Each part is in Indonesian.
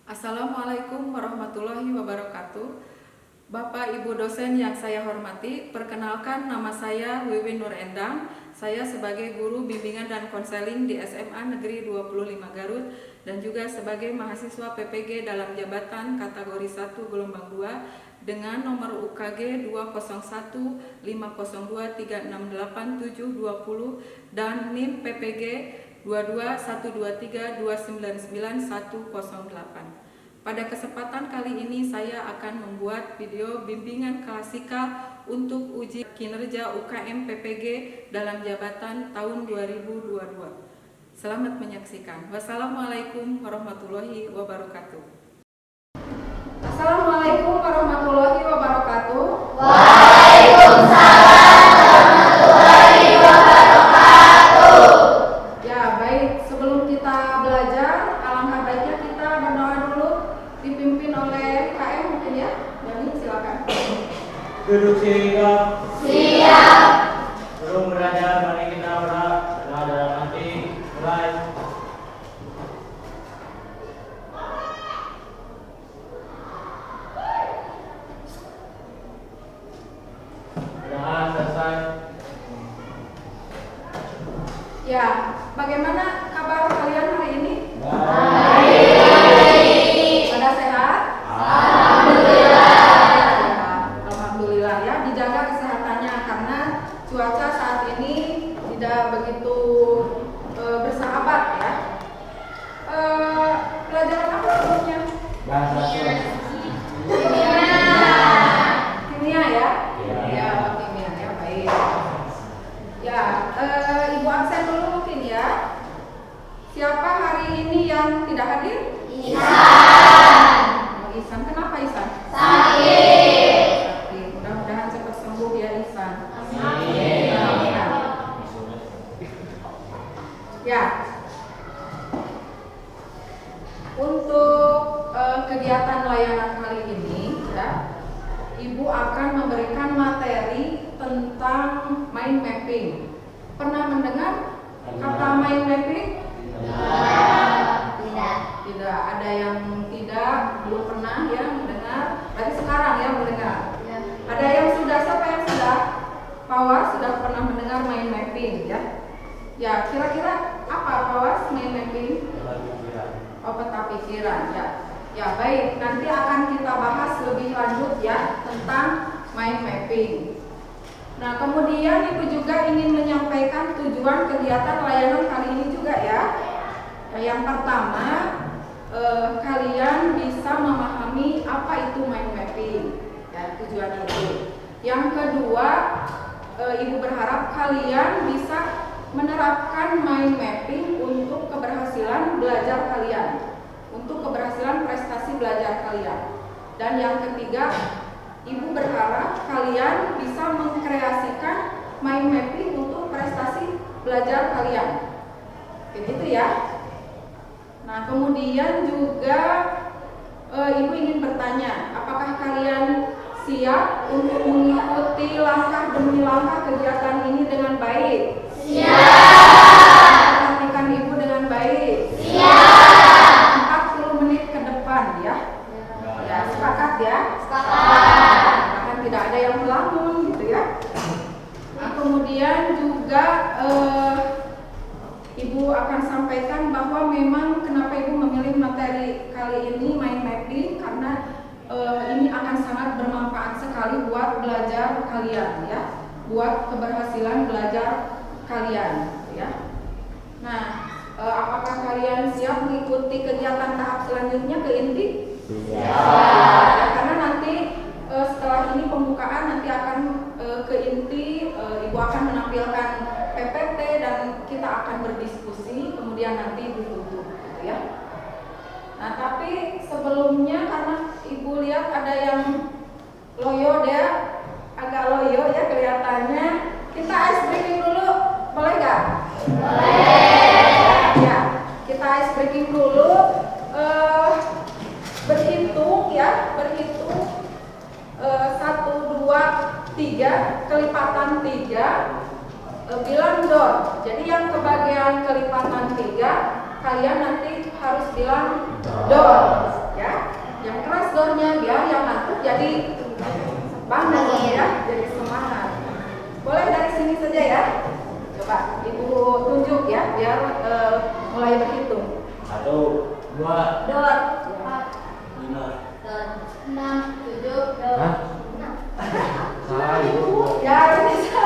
Assalamualaikum warahmatullahi wabarakatuh. Bapak Ibu dosen yang saya hormati, perkenalkan nama saya Wiwin Nur Endang. Saya sebagai guru bimbingan dan konseling di SMA Negeri 25 Garut dan juga sebagai mahasiswa PPG dalam jabatan kategori 1 gelombang 2 dengan nomor UKG 2015023687020 dan NIM PPG 22123299108. Pada kesempatan kali ini saya akan membuat video bimbingan klasikal untuk uji kinerja UKM PPG dalam jabatan tahun 2022. Selamat menyaksikan. Wassalamualaikum warahmatullahi wabarakatuh. Assalamualaikum warahmatullahi wabarakatuh. Waalaikumsalam warahmatullahi wabarakatuh. Ya, baik. Sebelum kita belajar, alangkah baiknya kita berdoa dulu, dipimpin oleh KM mungkin ya. Jadi silakan. Duduk sigap. Siap. Sebelum belajar, mari kita berdoa dalam hati. Mulai. Berdoa selesai. Ya, bagaimana kabar kalian hari ini? Baik. Pada sehat? Alhamdulillah. Alhamdulillah ya, dijaga kesehatannya karena cuaca saat ini tidak begitu bersahabat ya. Pelajaran apa sebelumnya? Bahasa Sunda. Kimia ya? Iya. Ya, kimia ya, baik. Ya, Ibu absen dulu mungkin ya. Siapa hari ini yang tidak hadir? Ihsan. Oh, Ihsan, kenapa Ihsan? Sakit. Sakit. Mudah-mudahan cepat sembuh ya Ihsan. Amin. Ya. Untuk kegiatan layanan kali ini ya, Ibu akan memberikan materi tentang mind mapping. Pernah mendengar kata mind mapping? Tidak. Tidak, ada yang tidak, belum pernah ya mendengar. Berarti sekarang ya mendengar. Ada yang sudah, siapa yang sudah? Pawas sudah pernah mendengar mind mapping ya? Ya, kira-kira apa Pawas mind mapping? Oh, peta pikiran ya. Ya, baik, nanti akan kita bahas lebih lanjut ya tentang mind mapping. Nah, kemudian Ibu juga ingin menyampaikan tujuan kegiatan layanan kali ini juga ya. Yang pertama, kalian bisa memahami apa itu mind mapping ya, tujuan itu. Yang kedua, Ibu berharap kalian bisa menerapkan mind mapping untuk keberhasilan belajar kalian, untuk keberhasilan prestasi belajar kalian. Dan yang ketiga, Ibu berharap kalian bisa mengkreasikan mind mapping untuk prestasi belajar kalian. Begitu ya. Nah, kemudian juga Ibu ingin bertanya, apakah kalian siap untuk mengikuti langkah demi langkah kegiatan ini dengan baik? Siap. Perhatikan Ibu dengan baik. Siap. 40 menit ke depan ya. Ya, sepakat ya? Sepakat. Bahkan tidak ada yang melamun gitu ya. Nah, kemudian juga Ibu akan sampaikan bahwa memang kenapa Ibu memilih materi kali ini mind mapping karena ini akan sangat bermanfaat sekali buat belajar kalian ya, buat keberhasilan belajar kalian ya. Nah, apakah kalian siap mengikuti kegiatan tahap selanjutnya ke inti? Ya, karena nanti setelah ini pembukaan nanti akan ke inti, Ibu akan menampilkan PPT dan kita akan berdiskusi, kemudian nanti ditutup gitu ya. Nah, tapi sebelumnya karena Ibu lihat ada yang loyo ya, agak loyo ya kelihatannya, kita ice breaking dulu, boleh gak? Boleh. Ya, kita ice breaking dulu, berhitung ya, berhitung 1, 2, 3, kelipatan 3, bilang dot. Jadi yang kebagian kelipatan 3 kalian nanti harus bilang dot ya. yang keras dornya biar yang ngantuk jadi bangun ya, jadi semangat. Boleh dari sini saja ya. Coba Ibu tunjuk ya, biar mulai berhitung. 1, 2, Dor. 5. 6, 7, Hah? Salah Ibu. Ya bisa.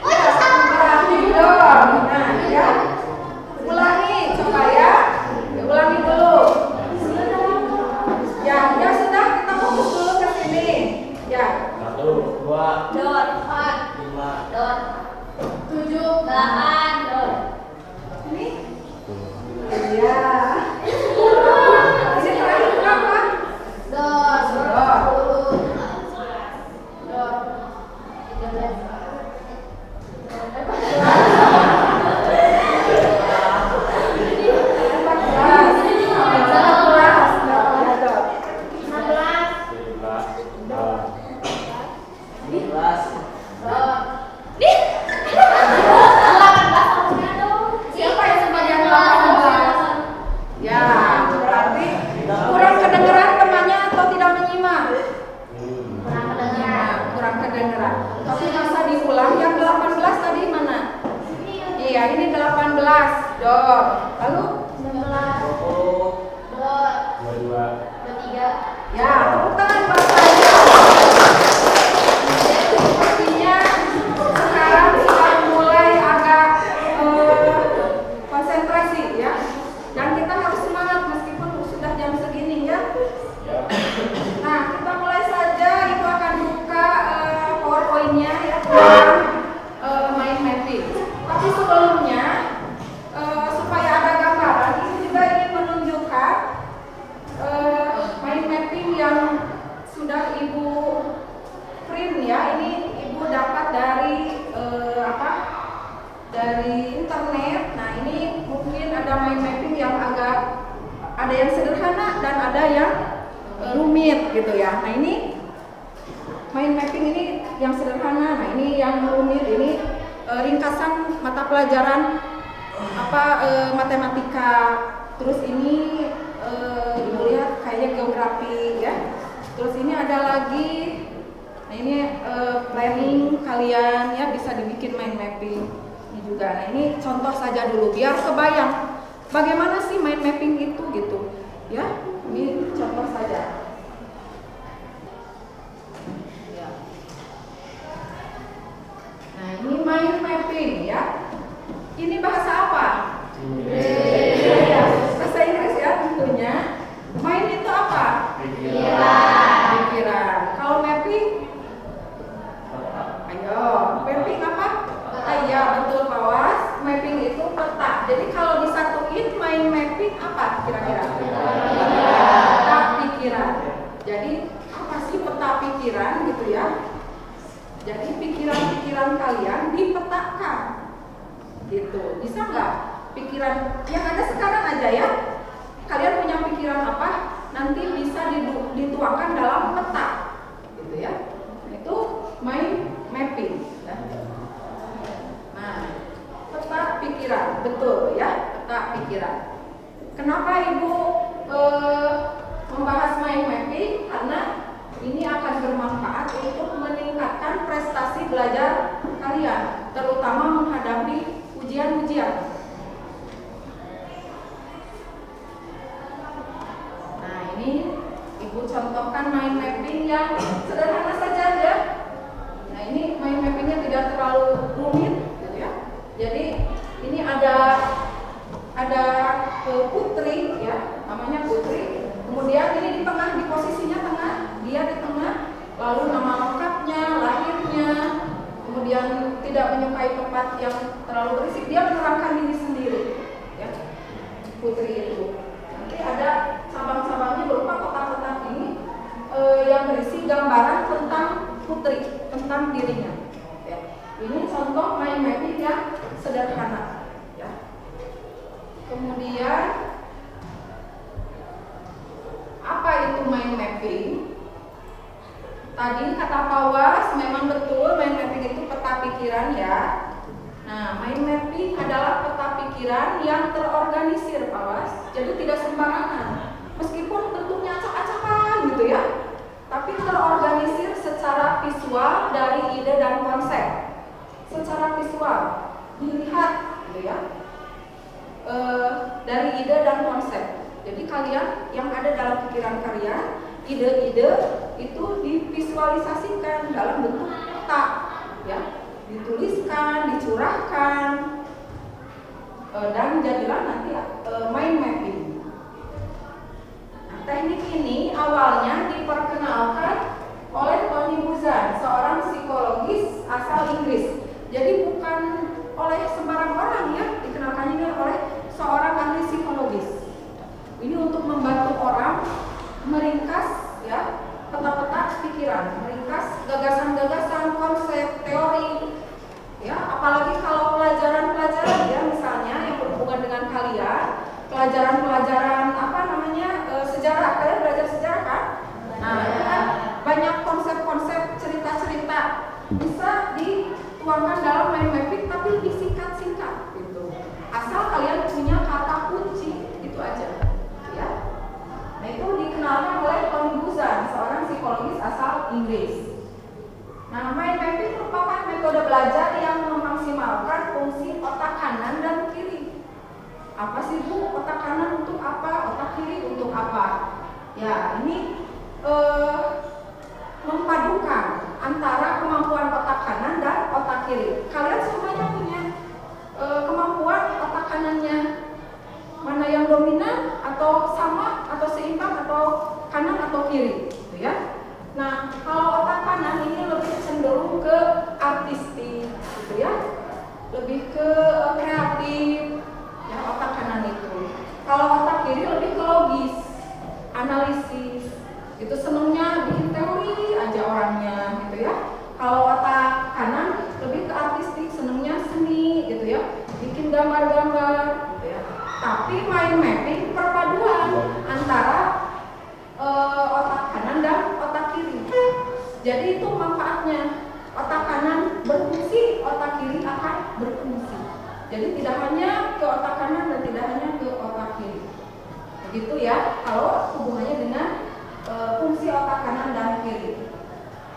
Oh, itu sama. Berarti dor. Nah ya, ulangi coba ya. Ulangi dulu. Ya, ya sudah, kita fokus dulu ke sini. Ya. 1, 2, Dor. 4, 5. Dor. 7, 8, Dor. Ini. Ya. Ini terakhir berapa? Dor. Dor. 10. Dor. 13. Siapa yang sebagian 18? Ya, berarti kurang kedengeran temannya atau tidak menyimak? Kurang kedengeran. Tapi masa diulang yang 18 tadi mana? Iya, ini 18. Dor. Lalu 19. Dor. 22. 23. ya, tepuk tangan buat saya. Sepertinya sekarang sudah mulai agak konsentrasi ya. Dan kita harus semangat meskipun sudah jam segini ya. Nah, kita mulai saja. Ibu akan buka PowerPoint-nya ya tentang mind mapping. Tapi sebelumnya supaya ada gambaran, ini juga ingin menunjukkan mind mapping yang sudah Ibu print ya. Ini Ibu dapat dari dari internet. Nah, ini mungkin ada mind mapping yang ada yang sederhana dan ada yang rumit gitu ya. Nah, ini mind mapping ini yang sederhana. Nah, ini yang rumit. Ini ringkasan mata pelajaran matematika. Terus ini Ibu lihat kayaknya geografi ya. Terus ini ada lagi. Nah, ini planning kalian ya, bisa dibikin mind mapping. Ini juga. Nah, ini contoh saja dulu biar kebayang bagaimana sih mind mapping itu gitu ya. Ini contoh saja. Ya. Nah, ini mind mapping ya. Ini bahasa apa? Ya, bahasa Inggris ya tentunya. Mind itu apa? Pikiran. Kalau mapping? Ayo, mapping apa? Iya, betul Pawas. Mapping itu peta. Jadi kalau disatuin mind mapping apa kira-kira? Peta pikiran. Jadi apa sih peta pikiran gitu ya? Jadi pikiran-pikiran kalian dipetakan. Gitu. Bisa nggak? Pikiran yang ada sekarang aja ya. Kalian punya pikiran apa? Nanti bisa dituangkan dalam peta. Gitu ya. Itu mind mapping ya. Nah, peta pikiran, betul ya, peta pikiran. Kenapa Ibu membahas mind mapping? Karena ini akan bermanfaat untuk meningkatkan prestasi belajar kalian, terutama menghadapi ujian-ujian. Nah, ini Ibu contohkan mind mapping yang sederhana saja ya. Nah, ini mind mappingnya tidak terlalu rumit gitu ya. Jadi ini ada Putri ya, namanya Putri. Kemudian ini di tengah, di posisinya tengah, dia di tengah. Lalu nama lengkapnya, lahirnya, kemudian tidak menyukai tempat yang terlalu berisik. Dia menerangkan diri sendiri ya, Putri itu. Nanti ada cabang-cabangnya berupa kotak-kotak ini yang berisi gambaran tentang Putri, tentang dirinya ya. Ini contoh mind mapping yang sederhana ya. Kemudian apa itu mind mapping? Tadi kata Pawas memang betul mind mapping itu peta pikiran ya. Nah, mind mapping adalah peta pikiran yang terorganisir Pawas. Jadi tidak sembarangan. Meskipun bentuknya acak visual dari ide dan konsep. Secara visual dilihat gitu ya, dari ide dan konsep. Jadi kalian yang ada dalam pikiran kalian, ide-ide itu divisualisasikan dalam bentuk peta, ya, dituliskan, dicurahkan, dan jadilah nanti mind mapping. Nah, teknik ini awalnya diperkenalkan oleh Tony Buzan, seorang psikologis asal Inggris. Jadi bukan oleh sembarang orang ya, dikenalkan ini oleh seorang ahli psikologis. Ini untuk membantu orang meringkas ya peta-peta pikiran, meringkas gagasan-gagasan, konsep, teori. Ya, apalagi kalau pelajaran-pelajaran ya misalnya yang berhubungan dengan kalian, pelajaran-pelajaran sejarah, kalian belajar sejarah kan? Nah, itu kan banyak konsep-konsep, cerita-cerita bisa dituangkan dalam mind mapping tapi lebih singkat-singkat gitu. Asal kalian punya kata kunci, itu aja. Ya. Nah, itu dikenalkan oleh Tony Buzan, seorang psikologis asal Inggris. Nah, mind mapping merupakan metode belajar yang memaksimalkan fungsi otak kanan dan kiri. Apa sih Bu? Otak kanan untuk apa? Otak kiri untuk apa? Ya, ini memadukan antara kemampuan otak kanan dan otak kiri. Kalian semuanya punya kemampuan otak kanannya mana yang dominan atau sama atau seimbang atau kanan atau kiri, gitu ya. Nah, kalau otak kanan ini lebih cenderung ke artistik, gitu ya, lebih ke kreatif, ya otak kanan itu. Kalau otak kiri lebih ke logis, analisis, itu senengnya bikin teori aja orangnya, gitu ya. Kalau otak kanan lebih ke artistik, senengnya seni, gitu ya, bikin gambar-gambar, gitu ya. Tapi mind mapping perpaduan antara otak kanan dan otak kiri. Jadi itu manfaatnya. Otak kanan berfungsi, otak kiri akan berfungsi. Jadi tidak hanya ke otak kanan dan tidak hanya ke otak kiri. Begitu ya, kalau hubungannya dengan fungsi otak kanan dan kiri.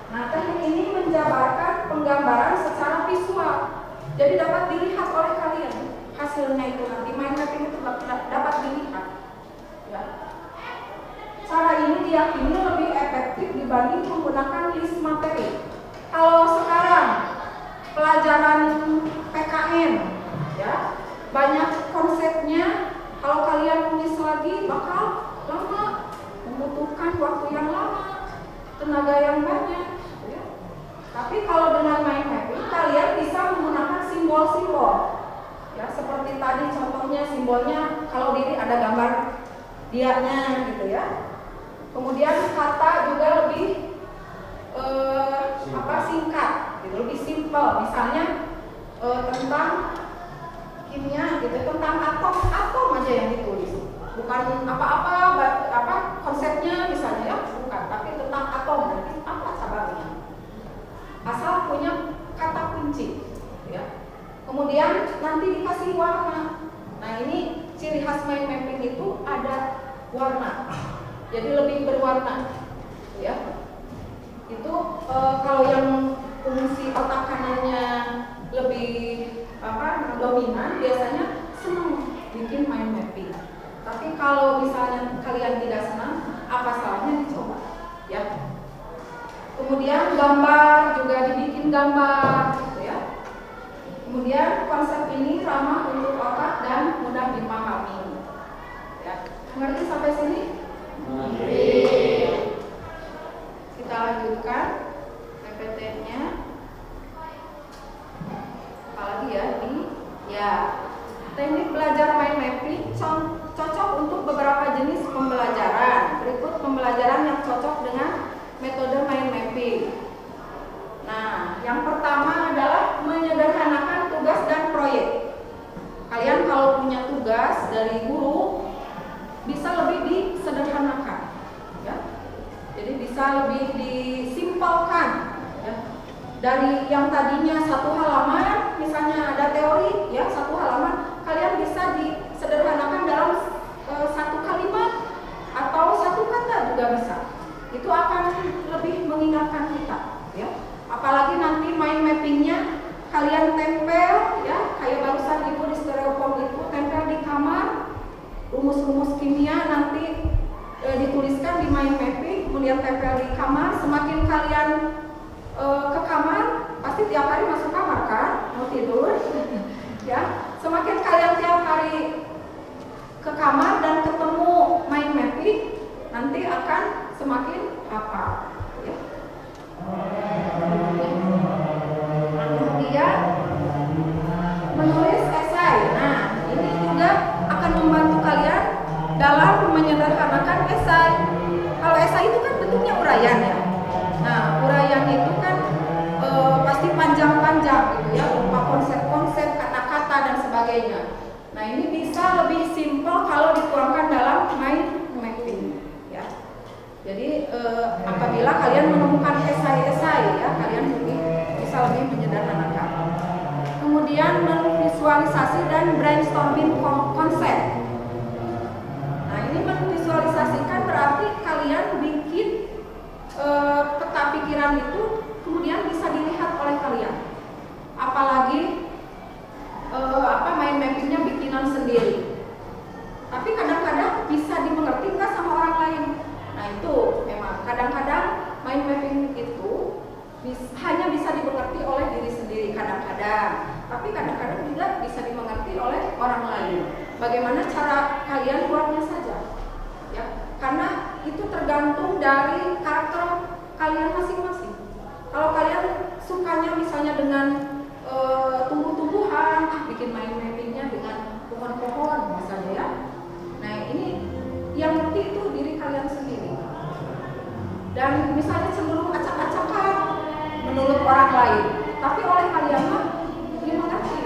Nah, teknik ini menjabarkan penggambaran secara visual. Jadi dapat dilihat oleh kalian. Hasilnya itu nanti mind mapping itu dapat dilihat. Ya. Cara ini diyakini lebih efektif dibanding menggunakan list materi. Kalau sekarang pelajaran PKN, ya banyak konsepnya. Kalau kalian tulis lagi bakal lama, membutuhkan waktu yang lama, tenaga yang banyak. Ya. Tapi kalau dengan mind mapping, kalian bisa menggunakan simbol-simbol. Ya, seperti tadi contohnya simbolnya kalau diri ada gambar dianya gitu ya. Kemudian kata juga lebih singkat, gitu, lebih simpel. Misalnya tentang kimia, gitu, tentang atom aja yang ditulis, bukan apa konsepnya misalnya ya, bukan, tapi tentang atom nanti apa cabangnya. Asal punya kata kunci, ya. Kemudian nanti dikasih warna. Nah, ini ciri khas mind mapping itu ada warna. Jadi lebih berwarna, ya. Itu kalau yang fungsi otak kanannya lebih dominan, biasanya senang bikin mind mapping. Tapi kalau misalnya kalian tidak senang, apa salahnya dicoba, ya. Kemudian gambar juga dibikin gambar, gitu ya. Kemudian konsep ini ramah untuk otak dan mudah dipahami. Ya, mengerti sampai sini? Kita lanjutkan PPT-nya. Apalagi ya ini? Ya, teknik belajar mind mapping cocok untuk beberapa jenis pembelajaran. Berikut pembelajaran yang cocok dengan metode mind mapping. Nah, yang pertama adalah menyederhanakan tugas dan proyek. Kalian kalau punya tugas dari guru bisa lebih disederhanakan, ya. Jadi bisa lebih disimpelkan, ya. Dari yang tadinya satu halaman, misalnya ada teori, ya, satu halaman, kalian bisa disederhanakan dalam satu kalimat atau satu kata juga bisa. Itu akan lebih mengingatkan kita, ya. rumus kimia nanti dituliskan di mind mapping, kemudian tempel di kamar. Semakin kalian ke kamar, pasti tiap hari masuk kamar kan, mau tidur, ya. Semakin kalian tiap hari ke kamar dan ketemu mind mapping, nanti akan semakin hafal. Ya. Kemudian menulis esai. Nah, ini juga akan membantu kalian dalam menyederhanakan esai. Kalau esai itu kan bentuknya uraian ya. Nah, uraian itu kan pasti panjang-panjang gitu ya, berupa konsep-konsep, kata-kata dan sebagainya. Nah, ini bisa lebih simpel kalau dituangkan dalam mind mapping ya. Jadi apabila kalian menemukan esai-esai ya, kalian bisa lebih menyederhanakan. Kemudian memvisualisasi dan brainstorming konsep. Nah, ini memvisualisasikan berarti kalian bikin peta pikiran itu kemudian bisa dilihat oleh kalian. Apalagi mind mappingnya bikinan sendiri. Tapi kadang-kadang bisa dimengerti nggak sama orang lain. Nah, itu memang kadang-kadang mind mapping itu hanya bisa dimengerti oleh diri sendiri kadang-kadang. Tapi kadang-kadang juga bisa dimengerti oleh orang lain. Bagaimana cara kalian buatnya saja, ya. Karena itu tergantung dari karakter kalian masing-masing. Kalau kalian sukanya misalnya dengan tumbuh-tumbuhan, bikin mind mappingnya dengan pohon-pohon misalnya ya. Nah, ini yang ngerti itu diri kalian sendiri. Dan misalnya cenderung acak-acakan menurut orang lain, tapi oleh kalian mah dimengerti.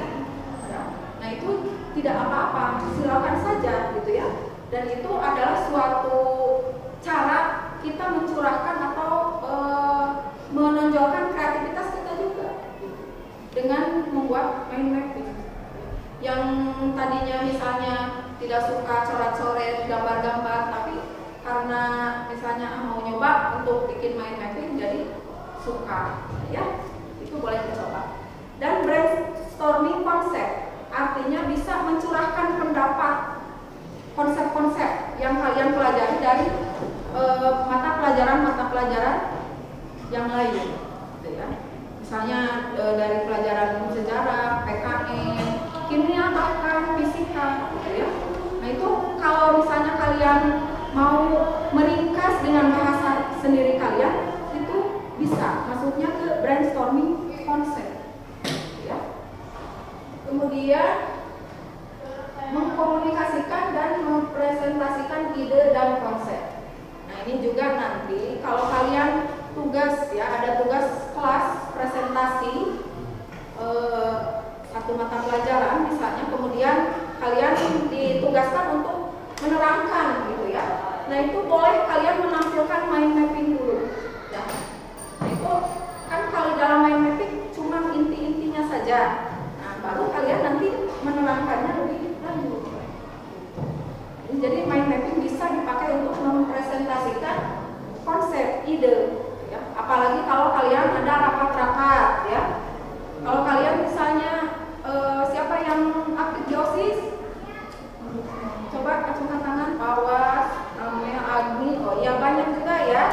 Ya. Nah, itu tidak apa-apa, silakan saja gitu ya. Dan itu adalah suatu cara kita mencurahkan atau menonjolkan kreativitas kita juga dengan membuat mind mapping. Yang tadinya misalnya tidak suka coret-coret, gambar-gambar, tapi karena misalnya mau nyoba untuk bikin mind mapping jadi suka, ya itu boleh dicoba. Dan brainstorming konsep artinya bisa mencurahkan pendapat, konsep-konsep yang kalian pelajari dari mata pelajaran yang lain, gitu ya. Misalnya dari pelajaran sejarah, PKN, kimia, bahkan fisika, gitu ya. Nah, itu kalau misalnya kalian mau meringkas dengan bahasa sendiri kalian, itu bisa masuknya ke brainstorming konsep, ya. Kemudian mengkomunikasikan dan mempresentasikan ide dan konsep. Nah, ini juga nanti kalau kalian tugas ya, ada tugas kelas presentasi satu mata pelajaran misalnya, kemudian kalian ditugaskan untuk menerangkan gitu ya. Nah, itu boleh kalian menampilkan mind mapping dulu ya. Nah, itu kan kalau dalam mind mapping cuma inti-intinya saja. Nah, baru kalian nanti menerangkannya lebih lanjut. Jadi mind mapping bisa dipakai untuk mempresentasikan konsep, ide ya. Apalagi kalau kalian ada rapat-rapat ya. Kalau kalian misalnya siapa yang aktif di OSIS? Coba acungkan tangan, Pawas, namanya Agni. Oh iya, banyak juga ya.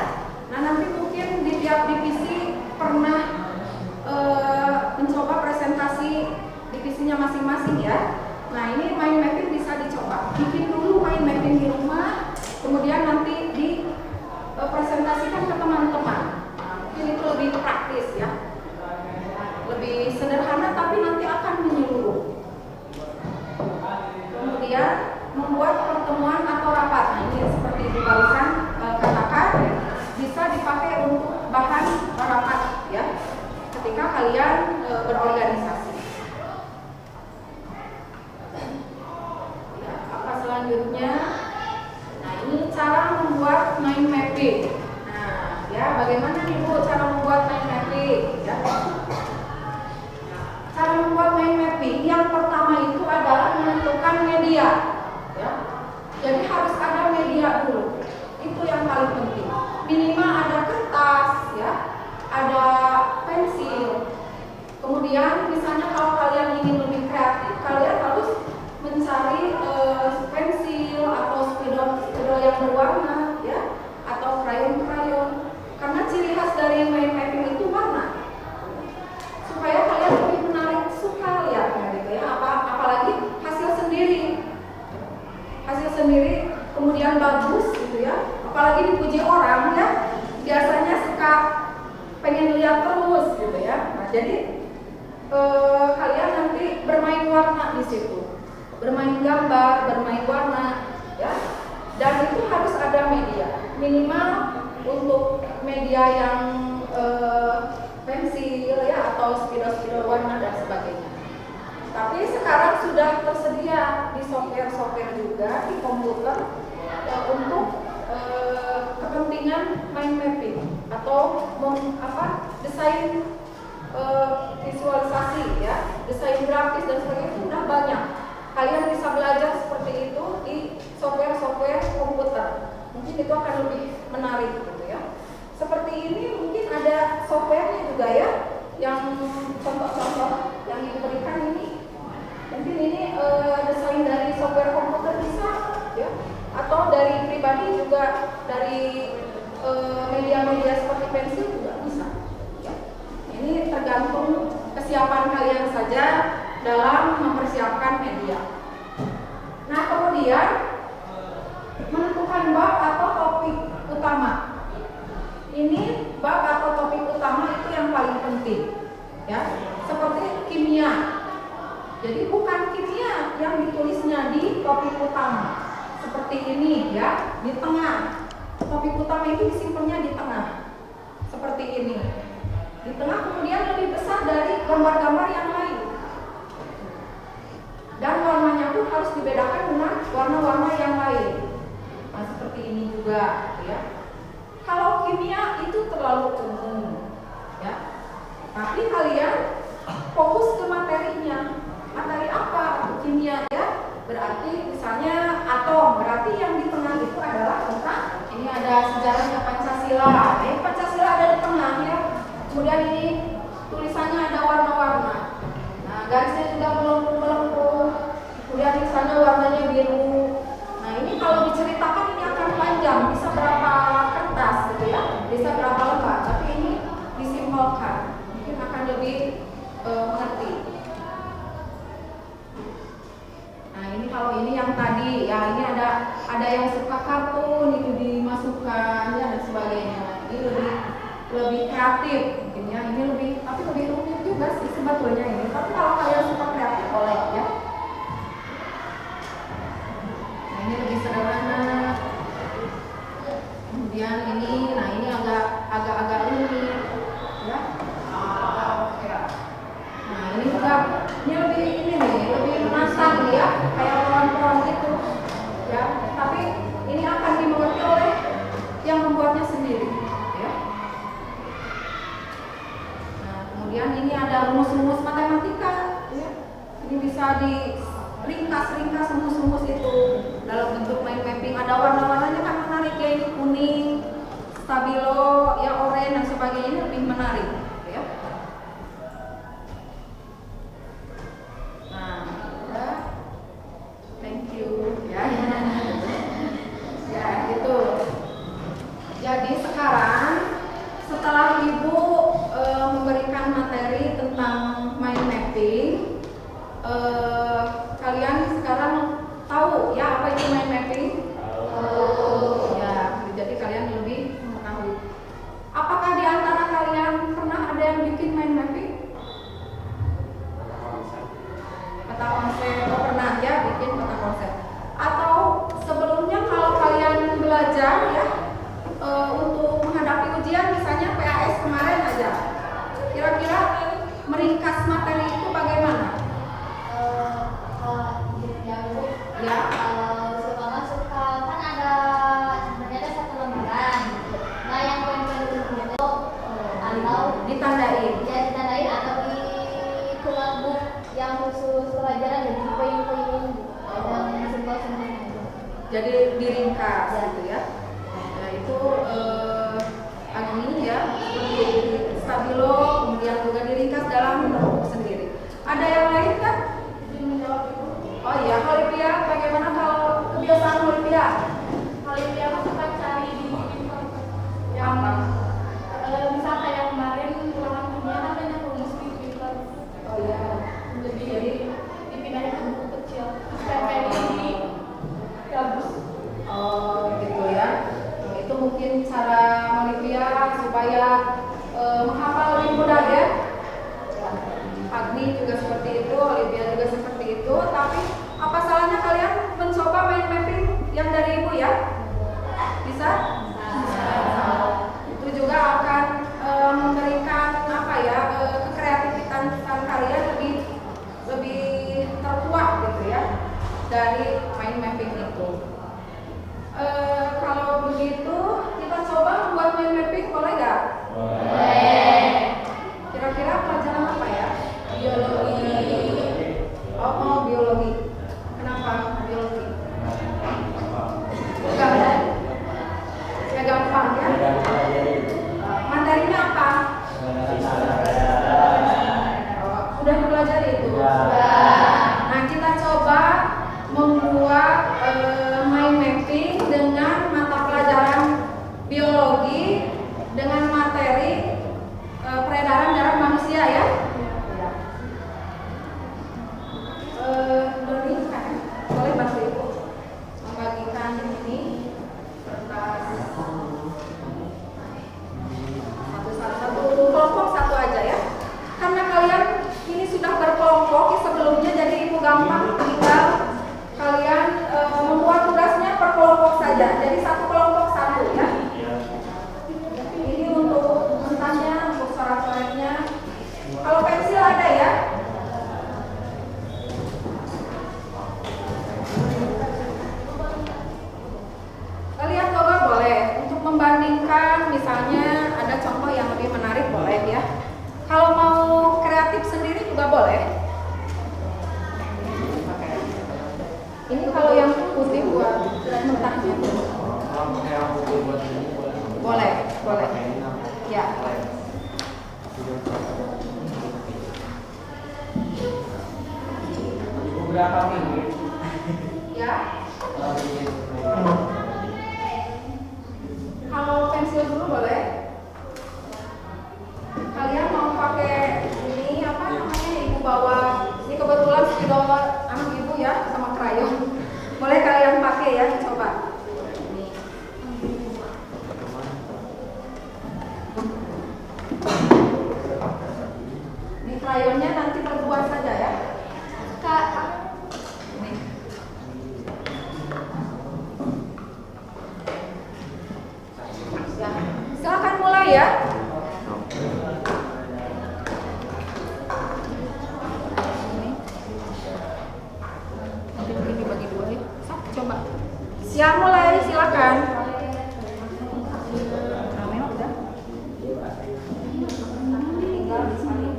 Nah, nanti mungkin di tiap divisi pernah mencoba presentasi divisinya masing-masing ya. Nah, ini mind mapping bisa dicoba. Bikin dulu mind mapping di rumah, kemudian nanti dipresentasikan ke teman-teman. Nah, mungkin itu lebih praktis ya. Lebih sederhana tapi nanti akan menyeluruh. Kemudian membuat pertemuan atau rapat. Nah, ini seperti di barusan katakan bisa dipakai untuk bahan rapat ya. Ketika kalian berorganisasi. Ya, apa selanjutnya? Nah, ini cara membuat mind mapping. Nah, ya bagaimana nih Bu cara membuat mind mapping? Ya. Cara membuat mind mapping yang pertama itu adalah menentukan media ya. Jadi harus ada media dulu. Itu yang paling penting. Minimal ada kertas ya, ada pensil. Kemudian bisa dari mind mapping itu warna, supaya kalian lebih menarik, suka lihatnya gitu ya. Apalagi hasil sendiri kemudian bagus gitu ya, apalagi dipuji orang ya, biasanya suka pengen lihat terus gitu ya. Nah, jadi kalian nanti bermain warna di situ, bermain gambar, bermain warna ya, dan itu harus ada media minimal untuk media yang pensil ya, atau spidol warna dan sebagainya. Tapi sekarang sudah tersedia di software juga di komputer untuk kepentingan mind mapping atau desain visualisasi ya, desain grafis dan sebagainya itu sudah banyak. Kalian bisa belajar seperti itu di software komputer. Mungkin itu akan lebih menarik gitu ya. Seperti ini mungkin ada softwarenya juga ya, yang contoh-contoh yang diberikan ini. Mungkin ini desain dari software komputer bisa ya, atau dari pribadi juga, dari media-media seperti pensil juga bisa ya. Ini tergantung kesiapan kalian saja dalam mempersiapkan media. Nah, kemudian menentukan bab atau topik utama. Ini bab atau topik utama itu yang paling penting ya, seperti kimia. Jadi bukan kimia yang ditulisnya di topik utama seperti ini ya, di tengah. Topik utama itu disimpannya di tengah seperti ini. Di tengah kemudian lebih besar dari gambar-gambar yang lain. Dan warnanya pun harus dibedakan dengan warna-warna yang lain. Nah, seperti ini juga ya. Kalau kimia itu terlalu umum ya. Tapi kalian fokus ke materinya. Materi apa? Kimia ya. Berarti misalnya atom, berarti yang di tengah itu adalah tentang, ini ada sejarahnya Pancasila. Pancasila ada di tengah ya. Kemudian ini tulisannya ada warna-warna. Nah, garisnya juga melengkung. Kemudian misalnya warnanya biru. Nah, ini kalau diceritakan ini akan panjang, bisa berapa kertas gitu ya, bisa berapa lembar. Tapi ini disimpulkan, mungkin akan lebih mengerti. Nah, ini kalau ini yang tadi ya, ini ada yang suka kartun itu dimasukkan ya, dan sebagainya. Ini lebih kreatif mungkin ya. Ini tapi lebih rumit juga sih sebetulnya ini. Tapi kalau kalian suka kreatif boleh ya. Nah, ini lebih sederhana. Kemudian ini, nah ini agak rumit ya. Nah, ini juga lebih menantang ya, kayak pohon-pohon gitu ya. Tapi ini akan dimengerti oleh yang membuatnya sendiri ya. Nah, kemudian ini ada rumus-rumus matematika ya. Ini bisa ringkas rumus-rumus itu dalam bentuk mind mapping. Ada warna-warnanya kan menarik ya, ini kuning, stabilo, ya oranye dan sebagainya, ini lebih menarik ya. Nah, ya. Thank you ya. Ya, gitu. Jadi sekarang setelah Ibu memberikan materi tentang mind mapping, kalian sekarang tahu ya apa itu mind mapping? Ya, jadi kalian lebih mengetahui. Apakah di antara kalian pernah ada yang bikin mind mapping? Peta konsep, pernah ya bikin peta konsep? Atau sebelumnya kalau kalian belajar ya untuk menghadapi ujian, misalnya PAS kemarin aja, kira-kira meringkas materi itu bagaimana? Ya. Suka kan sebenarnya ada satu lembaran. Nah, yang poin-poin itu atau Ditandain. ya ditandain atau di kelompok yang khusus pelajaran, jadi poin-poin dan simbol-simbolnya. Jadi diringkas gitu ya. Nah, itu ini ya, seperti stabilo, kemudian juga diringkas dalam bentuk sendiri. Ada yang lain kan? Oh iya, Olivia, bagaimana kalau kebiasaan Olivia? Olivia suka cari di Yang misal kayak mungkin cara Olivia supaya menghafal lebih mudah ya. Agni juga seperti itu, Olivia juga seperti itu. Tapi apa salahnya kalian mencoba mind mapping yang dari ibu ya? Bisa? Itu juga akan memberikan apa ya, kekreativitasan kalian lebih terkuat gitu ya dari mind mapping itu. Kalau begitu kita coba membuat mind mapping, boleh nggak? Boleh. Kira-kira pelajaran apa ya? Biologi. Oh, mau biologi. Kenapa biologi? Gampang. Ya gampang ya. Materinya apa? Sudah dipelajari itu? Nah, kita coba membuat mind mapping dengan mata pelajaran biologi dengan materi peredaran darah manusia ya. Doni, boleh bantu ibu membagikan ini kertas satu kelompok satu aja ya. Karena kalian ini sudah berkelompok sebelumnya, jadi ibu gampang tinggal kalian membuat tugasnya per kelompok saja. Jadi satu kelompok satu ya. Ini untuk mentahnya, untuk coret-coretnya. Kalau pensil ada ya. Kalian coba boleh untuk membandingkan, misalnya ada contoh yang lebih menarik boleh ya. Kalau mau kreatif sendiri juga boleh. Ini kalau yang putih buat mentahnya. Boleh, boleh. Ya. Berapa minggu? Ya. Kalau pensil dulu boleh. Kalian mau pakai ini apa namanya? Ibu bawa. Ini kebetulan spidol anak ibu ya sama krayon. Boleh kalian pakai ya, coba. Ini krayonnya nanti terbuat saja ya. Kak. Nih. Ya. Silakan mulai ya. Nanti begini bagi dua ya. Coba. Siap mulai, silakan. Rame udah. Tinggal disalin.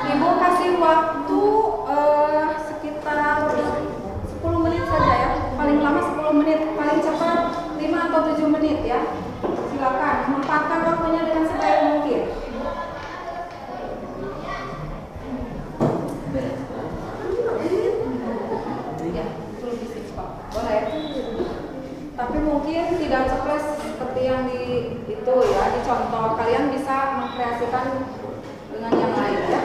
Ibu kasih waktu sekitar 10 menit saja ya. Paling lama 10 menit, paling cepat 5 atau 7 menit ya. Silakan memanfaatkan waktunya dengan sebaik mungkin. Ya, itu lebih cepat. Boleh. Tapi mungkin tidak ceplos seperti yang di itu ya, di contoh. Kalian bisa mengkreasikan dengan yang lain ya.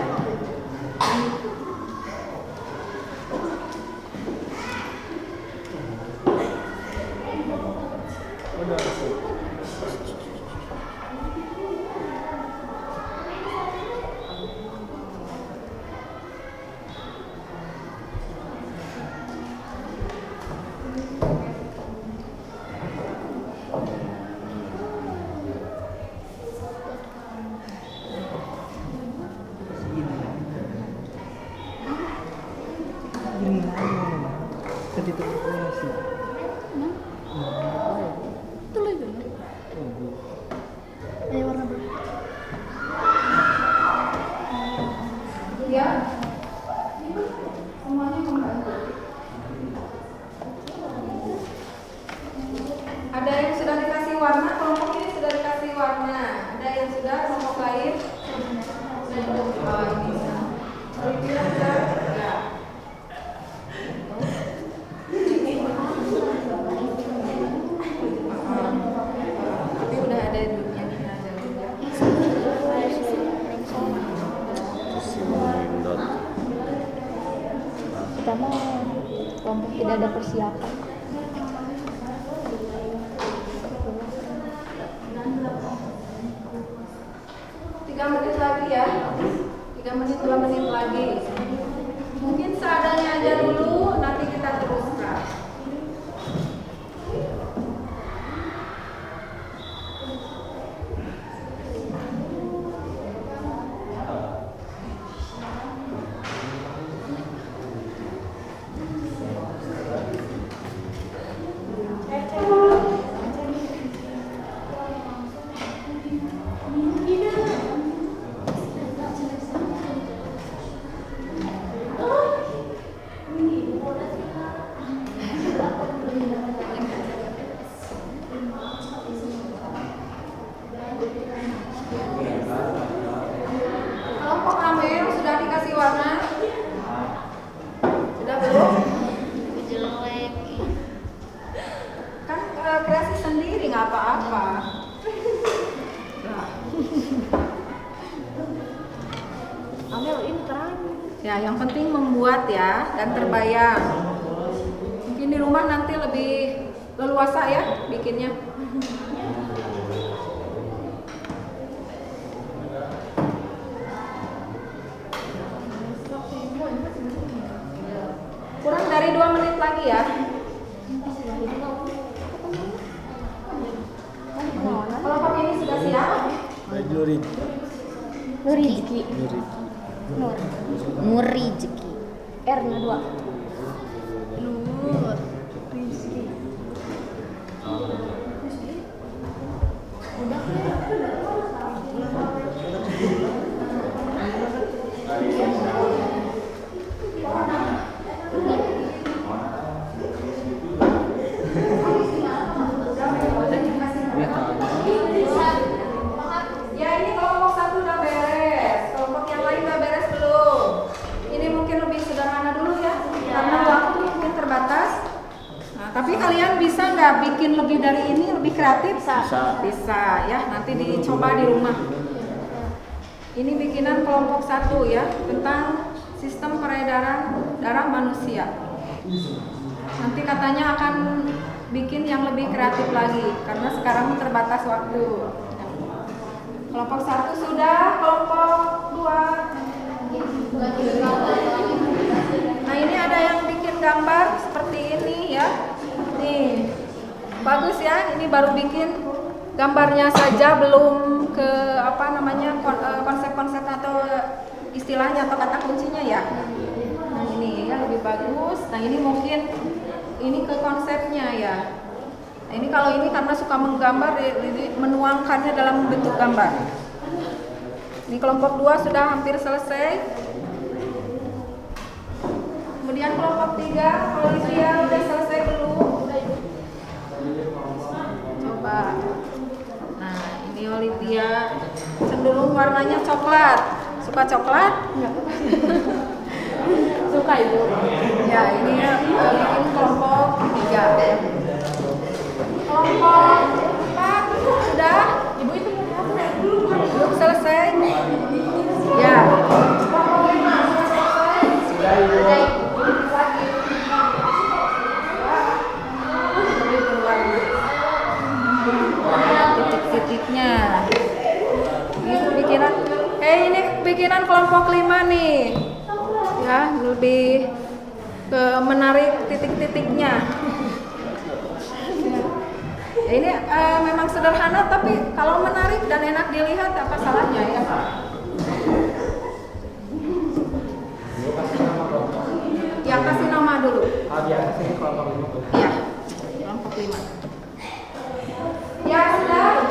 Ini mana? Tadi itu sih. Itu lagi. Ayo warna berapa? Ya. Semuanya membantu. Ada yang sudah dikasih warna, kelompok ini sudah dikasih warna. Ada yang sudah, kelompok lain. Oh, ini sudah. Ini sudah. Ya. Tapi udah ada dunia ini aja. Kita mau kelompok tidak ada persiapan. Tiga menit lagi ya. 3 menit, 2 menit lagi. Mungkin seadanya aja dulu, nanti kita teruskan. Kelompok Amer sudah dikasih warna? Sudah belum? Jelek. Kan kreasi sendiri nggak apa-apa. Nah. Amel ini terang. Ya, yang penting membuat ya dan terbayang. Mungkin di rumah nanti lebih leluasa ya bikinnya. Kurang dari 2 menit lagi ya. Kelompok ini sudah siap? Nurid. Nurizki. Nurid. Nur. Nurizki. R-nya 2. Nur. Rizki. Ya, ini kelompok 1 udah beres. Kelompok yang lain udah beres belum? Ini mungkin lebih sederhana dulu ya, karena waktu mungkin terbatas. Nah, tapi kalian bisa nggak bikin lebih dari ini, lebih kreatif? Bisa. Bisa ya, nanti dicoba di rumah. Ini bikinan kelompok 1 ya, tentang sistem peredaran darah manusia. Nanti katanya akan bikin yang lebih kreatif lagi, karena sekarang terbatas waktu. Kelompok 1 sudah, kelompok 2. Nah, ini ada yang bikin gambar seperti ini ya. Nih, bagus ya. Ini baru bikin gambarnya saja, belum ke apa namanya konsep-konsep atau istilahnya atau kata kuncinya ya. Nah, ini ya lebih bagus. Nah, ini mungkin ini ke konsepnya ya. Nah, ini kalau ini karena suka menggambar, menuangkannya dalam bentuk gambar. Ini kelompok 2 sudah hampir selesai. Kemudian kelompok 3, Olivia udah selesai belum? Coba. Nah, ini Olivia cenderung warnanya coklat. Suka coklat? Enggak. Suka Ibu. Ya, ini bikin kelompok 3 ya. Kelompok 4 sudah? Ibu itu belum selesai? Ya. Kelompok 5 sudah selesai? Lagi. Lebih berwarna. Titik-titiknya. Ini bikinan. Ini bikinan kelompok 5 nih. Ya, lebih ke menarik titik-titiknya. Ya, ini memang sederhana, tapi kalau menarik dan enak dilihat apa salahnya ya? Yang kasih di atas ini kelompok 5. Iya, kelompok 5. Ya sudah,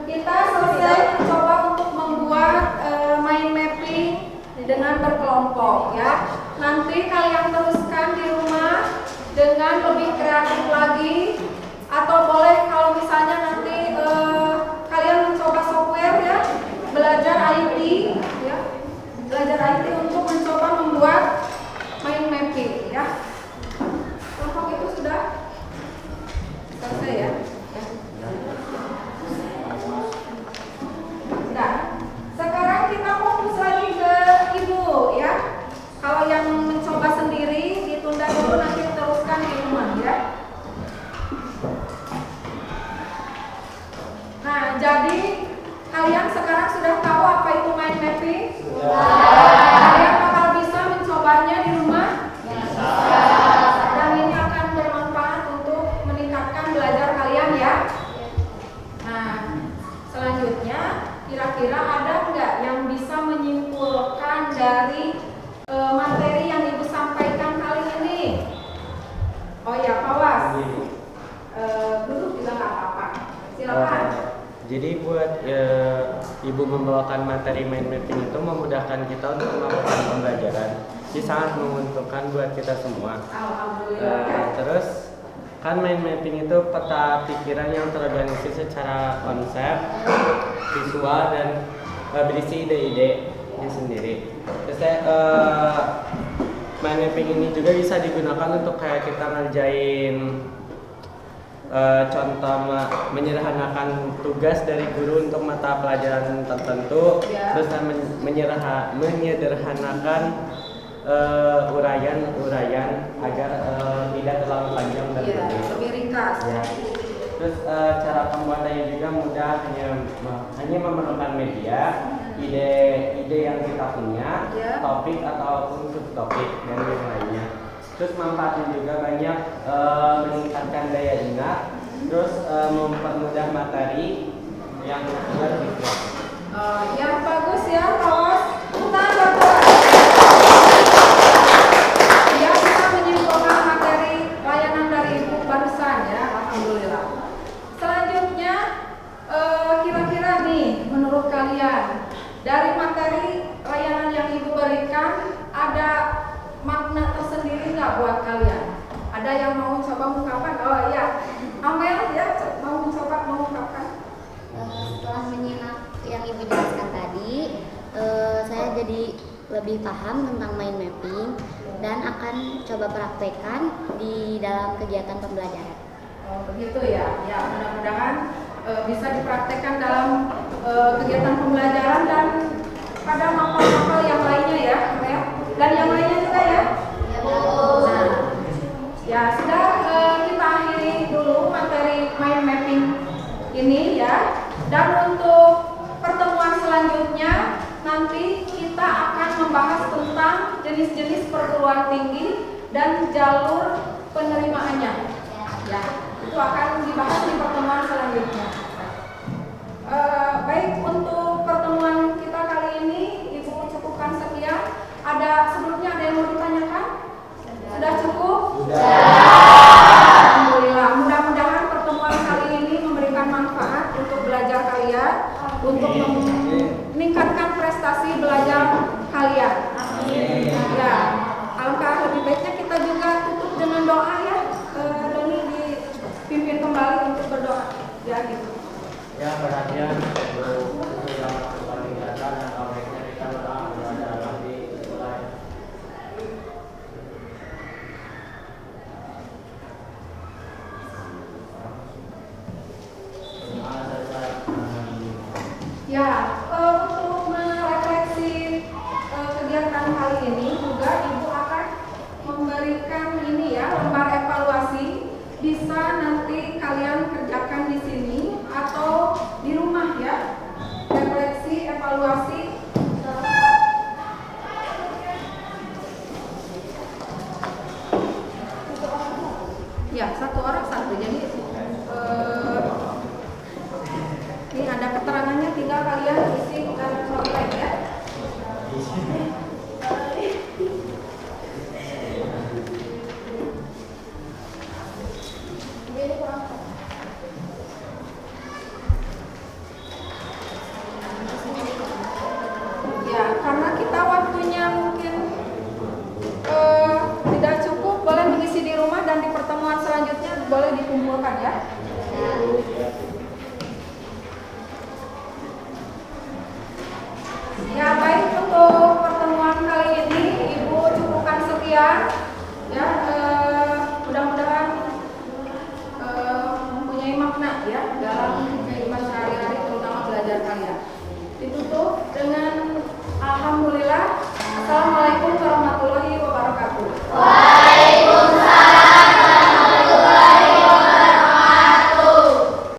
kita selesai mencoba untuk membuat mind mapping dengan berkelompok ya. Nanti kalian teruskan di rumah dengan lebih kreatif lagi, atau boleh kalau misalnya nanti kalian mencoba software ya, belajar IT ya, belajar IT untuk mencoba membuat mind mapping ya. Kelompok itu sudah selesai ya. Nah, sekarang kita fokus lagi ke ibu ya. Kalau yang mencoba sendiri ditunda dulu, nanti teruskan di rumah ya. Nah, jadi kalian sekarang sudah tahu apa itu mind mapping? Kalian bakal bisa mencobanya di rumah? Bisa. Dan ini akan bermanfaat untuk meningkatkan belajar kalian ya. Nah, selanjutnya kira-kira ada nggak yang bisa menyimpulkan dari materi yang ibu sampaikan kali ini? Oh ya, Pak Was. Duduk juga nggak apa-apa. Silakan. Jadi buat ibu membawakan materi mind mapping itu memudahkan kita untuk melakukan pembelajaran. Jadi sangat menguntungkan buat kita semua. Alhamdulillah. Terus kan mind mapping itu peta pikiran yang terorganisir secara konsep, visual, dan berisi ide-idenya sendiri. Terus mind mapping ini juga bisa digunakan untuk kayak kita ngerjain contoh menyederhanakan tugas dari guru untuk mata pelajaran tertentu, terus menyederhanakan uraian agar tidak terlalu panjang dan lebih ringkas. Ya. Terus cara pembuatannya juga mudah, hanya memerlukan media, ide yang kita punya, topik ataupun subtopik dan yang lainnya. Terus manfaatnya juga banyak, meningkatkan daya ingat, terus mempermudah materi yang berpikir. Ya bagus ya, kawas. Ya, kita menyimpulkan materi layanan dari ibu barusan ya, alhamdulillah. Selanjutnya, kira-kira nih, menurut kalian dari materi layanan yang ibu berikan ada makna tersendiri nggak buat kalian? Ada yang mau coba mengungkapkan? Oh iya, Amel ya mau mencoba mengungkapkan. Setelah menyimak yang ibu jelaskan tadi, saya jadi lebih paham tentang mind mapping dan akan coba praktekkan di dalam kegiatan pembelajaran. Oh begitu ya, ya mudah-mudahan bisa dipraktekkan dalam kegiatan pembelajaran dan pada mapel-mapel yang lainnya ya, Amel. Dan yang lainnya juga ya. Nah, ya sudah, kita akhiri dulu materi mind mapping ini ya. Dan untuk pertemuan selanjutnya nanti kita akan membahas tentang jenis-jenis perguruan tinggi dan jalur penerimaannya. Ya, itu akan dibahas di pertemuan selanjutnya. Baik, untuk pertemuan kita kali ini Ibu cukupkan sekian. Sebelumnya ada yang mau ditanyakan? Sudah cukup? Sudah. Alhamdulillah. Mudah-mudahan pertemuan kali ini memberikan manfaat untuk belajar kalian, untuk meningkatkan prestasi belajar kalian. Ya, alangkah lebih baiknya kita juga tutup dengan doa ya. Doni dipimpin kembali untuk berdoa. Ya gitu. Ya, perhatian untuk yang paling dasar dan awalnya kita berdoa kepada Rabbi mulai. Ya, untuk merefleksi kegiatan kali ini juga Ibu akan memberikan ini ya, lembar evaluasi. Bisa nanti kalian kerjakan di sini atau di rumah ya. Refleksi, evaluasi. Ya, satu orang satu. Jadi ini ada keterangannya, tinggal kalian isi dan contek ya. boleh dikumpulkan ya. Ya baik, untuk pertemuan kali ini Ibu cukupkan sekian ya. Mudah-mudahan mempunyai makna ya dalam kehidupan sehari-hari, terutama belajar kalian. Ditutup dengan alhamdulillah. Assalamualaikum warahmatullahi wabarakatuh.